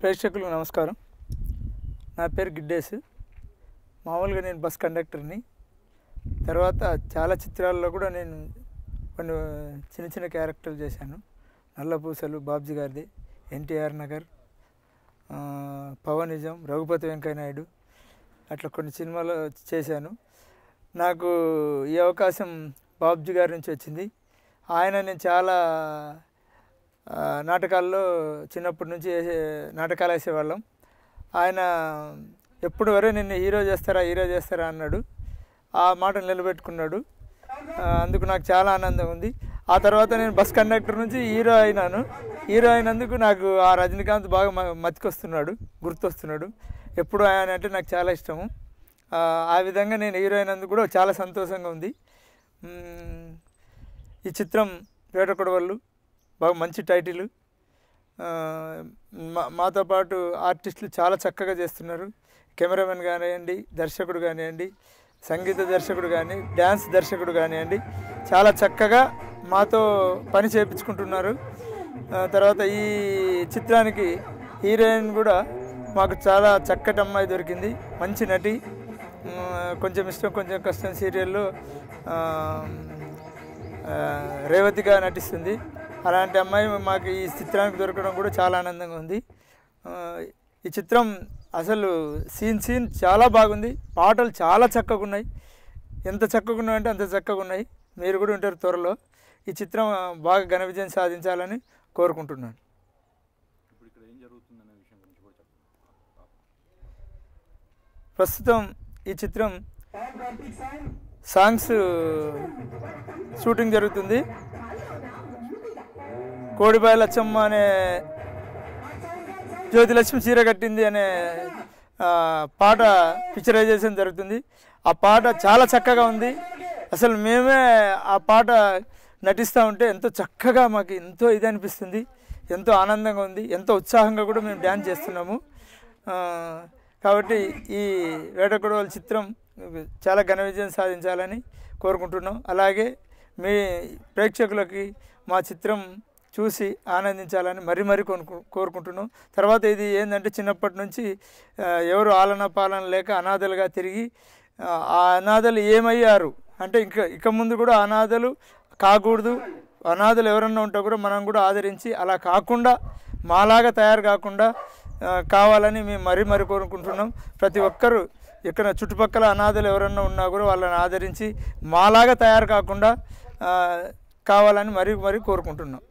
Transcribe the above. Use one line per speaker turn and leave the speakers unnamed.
ప్రేక్షకులకు నమస్కారం. నా పేరు గిడ్డేసు. మామూలుగా నేను బస్ కండక్టర్ని. తర్వాత చాలా చిత్రాల్లో కూడా నేను కొన్ని చిన్న చిన్న క్యారెక్టర్లు చేశాను. నల్లపూసలు బాబ్జీ గారిది, ఎన్టీఆర్ నగర్, పవనిజం, రఘుపతి వెంకయ్య నాయుడు, అట్లా కొన్ని సినిమాలు చేశాను. నాకు ఈ అవకాశం బాబ్జీ గారి నుంచి వచ్చింది. నేను చాలా నాటకాల్లో చిన్నప్పటి నుంచి నాటకాలు వేసేవాళ్ళం. ఆయన ఎప్పుడు వరే నిన్ను హీరో చేస్తారా అన్నాడు. ఆ మాటను నిలబెట్టుకున్నాడు. అందుకు నాకు చాలా ఆనందం ఉంది. ఆ తర్వాత నేను బస్ కండక్టర్ నుంచి హీరో అయినాను. హీరో అయినందుకు నాకు ఆ రజనీకాంత్ బాగా గుర్తొస్తున్నాడు. ఎప్పుడు ఆయన అంటే నాకు చాలా ఇష్టము. ఆ విధంగా నేను హీరో అయినందుకు కూడా చాలా సంతోషంగా ఉంది. ఈ చిత్రం వేటకొడవళ్ళు బాగా మంచి టైటిల్. మాతో పాటు ఆర్టిస్టులు చాలా చక్కగా చేస్తున్నారు. కెమెరామెన్ కానివ్వండి, దర్శకుడు కానివ్వండి, సంగీత దర్శకుడు కానీ, డ్యాన్స్ దర్శకుడు కానివ్వండి, చాలా చక్కగా మాతో పని చేయించుకుంటున్నారు. తర్వాత ఈ చిత్రానికి హీరోయిన్ కూడా మాకు చాలా చక్కటి అమ్మాయి దొరికింది. మంచి నటి. కొంచెం ఇష్టం కొంచెం కష్టం సీరియల్లో రేవతిగా నటిస్తుంది. అలాంటి అమ్మాయి మాకు ఈ చిత్రానికి దొరకడం కూడా చాలా ఆనందంగా ఉంది. ఈ చిత్రం అసలు సీన్ చాలా బాగుంది. పాటలు చాలా చక్కగా ఉన్నాయి. ఎంత చక్కగా ఉన్నాయంటే అంత చక్కగా ఉన్నాయి. మీరు కూడా ఉంటారు త్వరలో. ఈ చిత్రం బాగా ఘన విజయం సాధించాలని కోరుకుంటున్నాను. ప్రస్తుతం ఈ చిత్రం సాంగ్స్ షూటింగ్ జరుగుతుంది. కోడిబాయి లచ్చమ్మ అనే జ్యోతిలక్ష్మి చీర కట్టింది అనే పాట పిక్చరైజేషన్ జరుగుతుంది. ఆ పాట చాలా చక్కగా ఉంది. అసలు మేమే ఆ పాట నటిస్తూ ఉంటే ఎంతో చక్కగా మాకు ఎంతో ఇది అనిపిస్తుంది. ఎంతో ఆనందంగా ఉంది. ఎంతో ఉత్సాహంగా కూడా మేము డ్యాన్స్ చేస్తున్నాము. కాబట్టి ఈ వేటకొడవళ్ళ చిత్రం చాలా ఘన విజయం సాధించాలని కోరుకుంటున్నాం. అలాగే మీ ప్రేక్షకులకి మా చిత్రం చూసి ఆనందించాలని మరీ కోరుకుంటున్నాం. తర్వాత ఇది ఏంటంటే చిన్నప్పటి నుంచి ఎవరు ఆలన పాలన లేక అనాథలుగా తిరిగి ఆ అనాథలు ఏమయ్యారు అంటే ఇక ముందు కూడా అనాథలు కాకూడదు. అనాథలు ఎవరన్నా ఉంటే కూడా మనం కూడా ఆదరించి అలా కాకుండా మాలాగా తయారు కాకుండా కావాలని మేము మరీ కోరుకుంటున్నాం. ప్రతి ఒక్కరూ ఇక్కడ చుట్టుపక్కల అనాథలు ఎవరన్నా ఉన్నా కూడా వాళ్ళని ఆదరించి మాలాగా తయారు కాకుండా కావాలని మరీ కోరుకుంటున్నాం.